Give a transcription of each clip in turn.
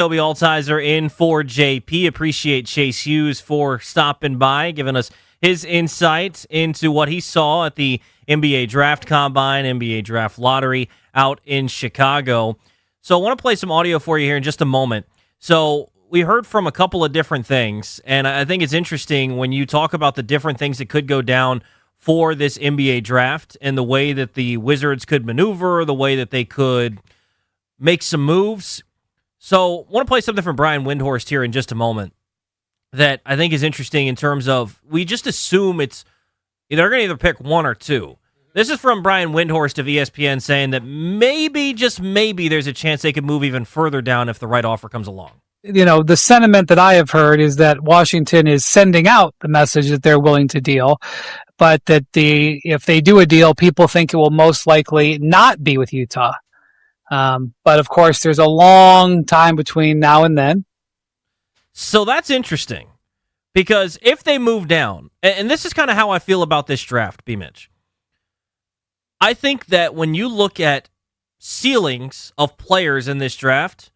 Toby Altizer in for JP. Appreciate Chase Hughes for stopping by, giving us his insight into what he saw at the NBA Draft Combine, NBA Draft Lottery out in Chicago. So I want to play some audio for you here in just a moment. So we heard from a couple of different things, and I think it's interesting when you talk about the different things that could go down for this NBA draft and the way that the Wizards could maneuver, the way that they could make some moves. So I want to play something from Brian Windhorst here in just a moment that I think is interesting in terms of we just assume they're going to either pick one or two. This is from Brian Windhorst of ESPN saying that maybe, just maybe, there's a chance they could move even further down if the right offer comes along. The sentiment that I have heard is that Washington is sending out the message that they're willing to deal, but that if they do a deal, people think it will most likely not be with Utah. But of course, there's a long time between now and then. So that's interesting because if they move down, and this is kind of how I feel about this draft, BMitch. I think that when you look at ceilings of players in this draft,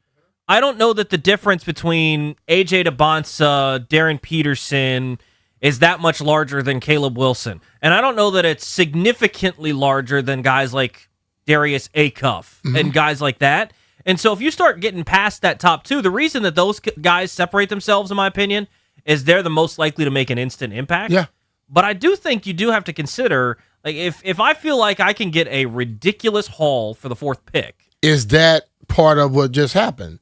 I don't know that the difference between AJ DeBonsa, Darren Peterson is that much larger than Caleb Wilson. And I don't know that it's significantly larger than guys like Darius Acuff and guys like that. And so if you start getting past that top two, the reason that those guys separate themselves, in my opinion, is they're the most likely to make an instant impact. Yeah. But I do think you do have to consider, like, if I feel like I can get a ridiculous haul for the fourth pick. Is that part of what just happened?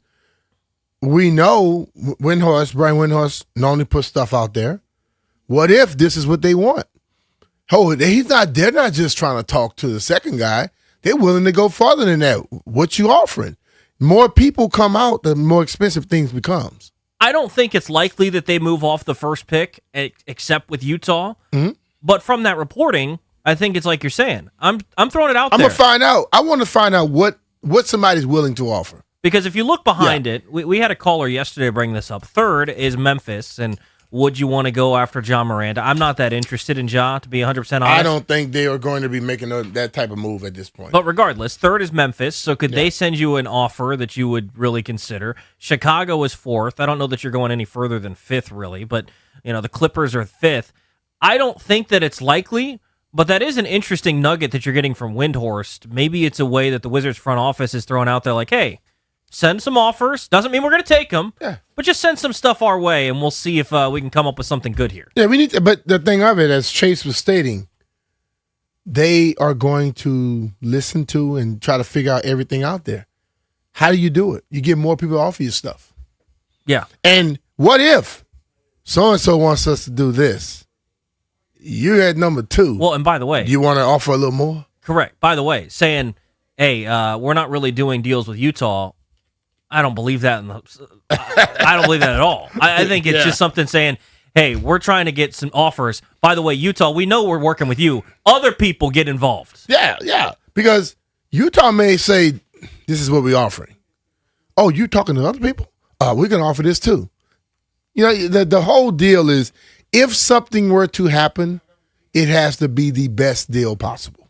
We know Brian Windhorst normally puts stuff out there. What if this is what they want? Oh, they're not just trying to talk to the second guy. They're willing to go farther than that. What you offering? More people come out, the more expensive things becomes. I don't think it's likely that they move off the first pick, except with Utah. Mm-hmm. But from that reporting, I think it's like you're saying. I'm throwing it out there. I'm gonna find out. I want to find out what somebody's willing to offer. Because if you look behind it, we had a caller yesterday bring this up. Third is Memphis, and would you want to go after Ja Morant? I'm not that interested in Ja, to be 100% honest. I don't think they are going to be making that type of move at this point. But regardless, third is Memphis, so could they send you an offer that you would really consider? Chicago is fourth. I don't know that you're going any further than fifth, really, but the Clippers are fifth. I don't think that it's likely, but that is an interesting nugget that you're getting from Windhorst. Maybe it's a way that the Wizards front office is throwing out there like, hey, send some offers. Doesn't mean we're going to take them, but just send some stuff our way, and we'll see if we can come up with something good here. Yeah, we need to, but the thing of it, as Chase was stating, they are going to listen to and try to figure out everything out there. How do you do it? You get more people off of your stuff. Yeah. And what if so-and-so wants us to do this? You're at number 2. Well, and by the way, do you want to offer a little more? Correct. By the way, saying, hey, we're not really doing deals with Utah, I don't believe that. I don't believe that at all. I think it's just something saying, hey, we're trying to get some offers. By the way, Utah, we know we're working with you. Other people get involved. Yeah. Because Utah may say, this is what we're offering. Oh, you talking to other people? We're going to offer this too. The whole deal is, if something were to happen, it has to be the best deal possible.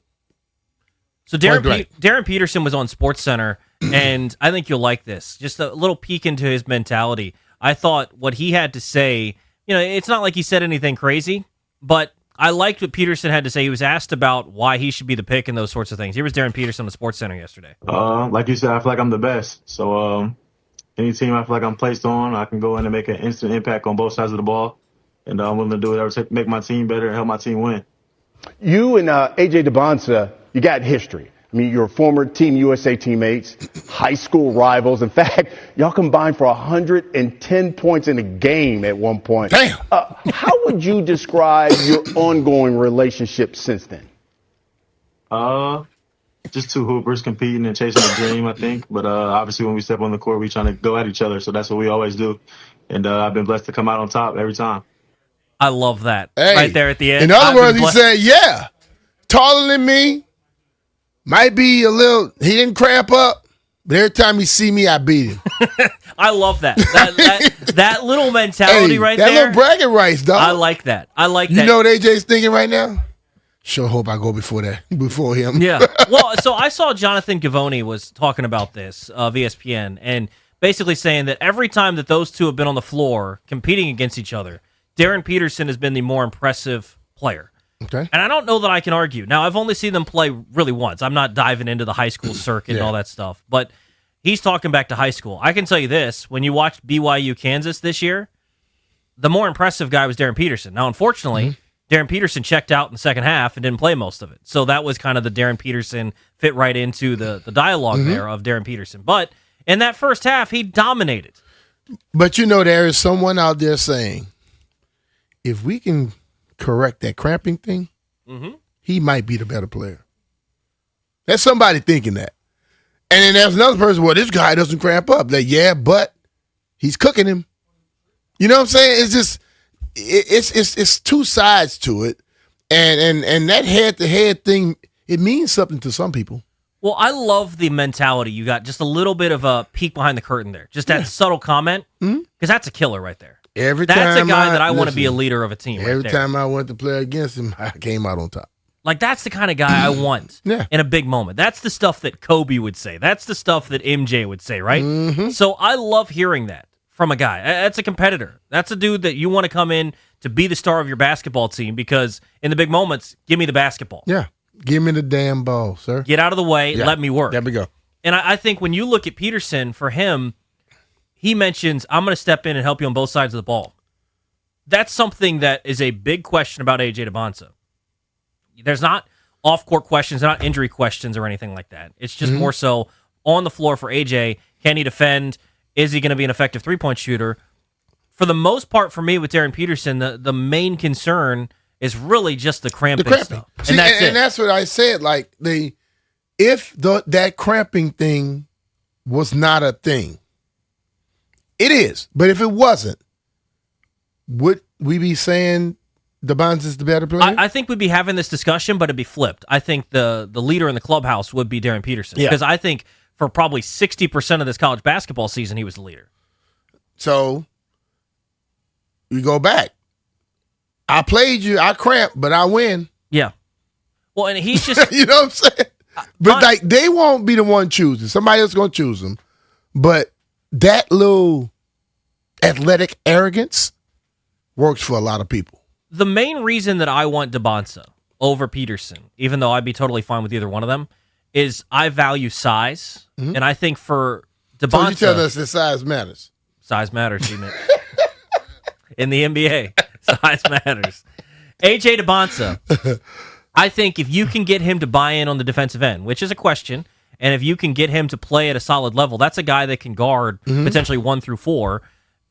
So Darren Peterson was on SportsCenter, and I think you'll like this. Just a little peek into his mentality. I thought what he had to say, it's not like he said anything crazy, but I liked what Peterson had to say. He was asked about why he should be the pick and those sorts of things. Here was Darren Peterson on the SportsCenter yesterday. Like you said, I feel like I'm the best. So any team I feel like I'm placed on, I can go in and make an instant impact on both sides of the ball. And I'm willing to do whatever to make my team better and help my team win. You and AJ DeBonsa, you got history. I mean, you're former Team USA teammates, high school rivals. In fact, y'all combined for 110 points in a game at one point. Damn. How would you describe your ongoing relationship since then? Just two hoopers competing and chasing a dream, I think. But obviously when we step on the court, we trying to go at each other. So that's what we always do. And I've been blessed to come out on top every time. I love that. Hey, right there at the end. In other words, he said, taller than me, might be a little, he didn't cramp up, but every time he see me, I beat him. I love that. That little mentality right that there. That little bragging rights, dog. I like that. You know what AJ's thinking right now? Sure hope I go before him. Yeah. Well, so I saw Jonathan Givony was talking about this of ESPN, and basically saying that every time that those two have been on the floor competing against each other, Darren Peterson has been the more impressive player. Okay. And I don't know that I can argue. Now, I've only seen them play really once. I'm not diving into the high school circuit and all that stuff. But he's talking back to high school. I can tell you this. When you watched BYU Kansas this year, the more impressive guy was Darren Peterson. Now, unfortunately, Darren Peterson checked out in the second half and didn't play most of it. So that was kind of the Darren Peterson fit right into the dialogue there of Darren Peterson. But in that first half, he dominated. But there is someone out there saying, if we can correct that cramping thing, he might be the better player. There's somebody thinking that. And then there's another person, well, this guy doesn't cramp up. Like, yeah, but he's cooking him. You know what I'm saying? It's just, it's two sides to it. And that head-to-head thing, it means something to some people. Well, I love the mentality. You got just a little bit of a peek behind the curtain there. Just that subtle comment, because that's a killer right there. That's a guy that I want to be a leader of a team. Every time I went to play against him, I came out on top. Like, that's the kind of guy I want in a big moment. That's the stuff that Kobe would say. That's the stuff that MJ would say, right? So I love hearing that from a guy. That's a competitor. That's a dude that you want to come in to be the star of your basketball team because in the big moments, give me the basketball. Yeah. Give me the damn ball, sir. Get out of the way. Let me work. There we go. And I think when you look at Peterson, for him, he mentions, I'm going to step in and help you on both sides of the ball. That's something that is a big question about A.J. DeBonsa. There's not off-court questions, they're not injury questions or anything like that. It's just more so on the floor for A.J. Can he defend? Is he going to be an effective three-point shooter? For the most part, for me with Darren Peterson, the main concern is really just the cramping stuff. See, and that's it. And that's what I said. Like, if that cramping thing was not a thing, it is. But if it wasn't, would we be saying DeBonza's the better player? I think we'd be having this discussion, but it'd be flipped. I think the leader in the clubhouse would be Darren Peterson. Because I think for probably 60% of this college basketball season, he was the leader. So, we go back. I played you, I cramped, but I win. Yeah. Well, and he's just... you know what I'm saying? But they won't be the one choosing. Somebody else going to choose them. But that little athletic arrogance works for a lot of people. The main reason that I want DeBonsa over Peterson, even though I'd be totally fine with either one of them, is I value size. And I think for DeBonsa... So you tell us that size matters. Size matters, BMitch. In the NBA, size matters. A.J. DeBonsa, I think if you can get him to buy in on the defensive end, which is a question, and if you can get him to play at a solid level, that's a guy that can guard potentially 1 through 4,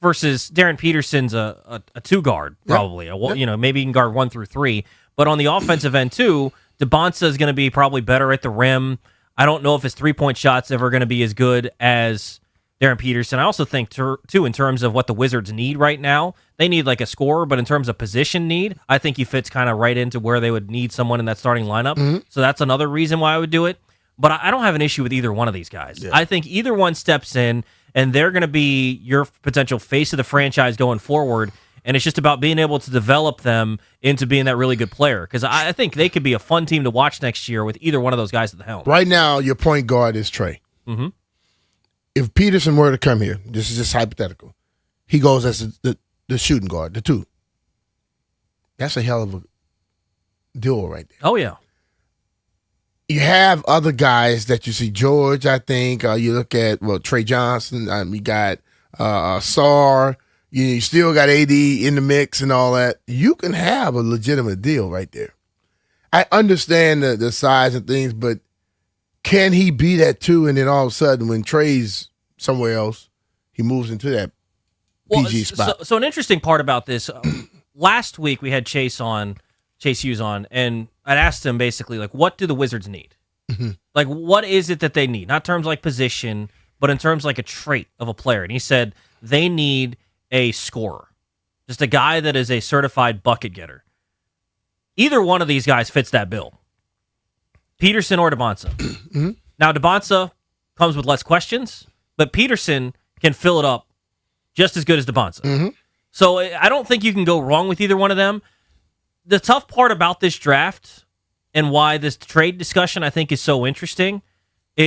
versus Darren Peterson's a 2 guard, probably. Maybe he can guard 1 through 3. But on the offensive end, too, DeBonsa is going to be probably better at the rim. I don't know if his three-point shot's ever going to be as good as Darren Peterson. I also think, too, in terms of what the Wizards need right now, they need like a scorer, but in terms of position need, I think he fits kind of right into where they would need someone in that starting lineup. So that's another reason why I would do it. But I don't have an issue with either one of these guys. I think either one steps in, and they're going to be your potential face of the franchise going forward, and it's just about being able to develop them into being that really good player. Because I think they could be a fun team to watch next year with either one of those guys at the helm. Right now, your point guard is Trey. If Peterson were to come here, this is just hypothetical, he goes as the shooting guard, the 2. That's a hell of a duo right there. Oh, yeah. You have other guys that you see, George, I think. You look at, Trey Johnson. You got Sarr. You still got AD in the mix and all that. You can have a legitimate deal right there. I understand the size and things, but can he be that 2 and then all of a sudden when Trey's somewhere else, he moves into that PG spot? So an interesting part about this, last week we had Chase Hughes on, and I'd asked him basically, like, what do the Wizards need? Like, what is it that they need? Not in terms like position, but in terms like a trait of a player. And he said they need a scorer, just a guy that is a certified bucket getter. Either one of these guys fits that bill. Peterson or DeBonsa. Now, DeBonsa comes with less questions, but Peterson can fill it up just as good as DeBonsa. So I don't think you can go wrong with either one of them. The tough part about this draft and why this trade discussion I think is so interesting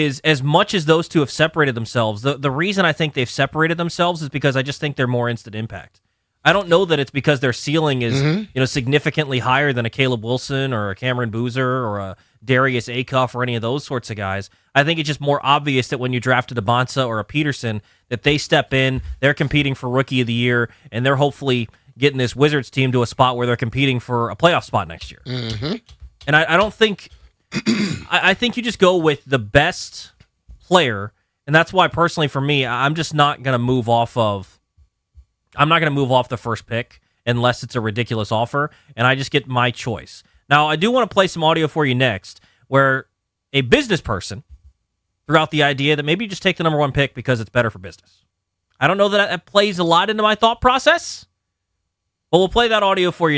is as much as those two have separated themselves, the reason I think they've separated themselves is because I just think they're more instant impact. I don't know that it's because their ceiling is significantly higher than a Caleb Wilson or a Cameron Boozer or a Darius Acuff or any of those sorts of guys. I think it's just more obvious that when you drafted a Bonsa or a Peterson, that they step in, they're competing for Rookie of the Year, and they're hopefully getting this Wizards team to a spot where they're competing for a playoff spot next year. And I don't think... I think you just go with the best player, and that's why personally for me, I'm just not going to move off of... I'm not going to move off the first pick unless it's a ridiculous offer, and I just get my choice. Now, I do want to play some audio for you next, where a business person threw out the idea that maybe you just take the number one pick because it's better for business. I don't know that plays a lot into my thought process, but we'll play that audio for you.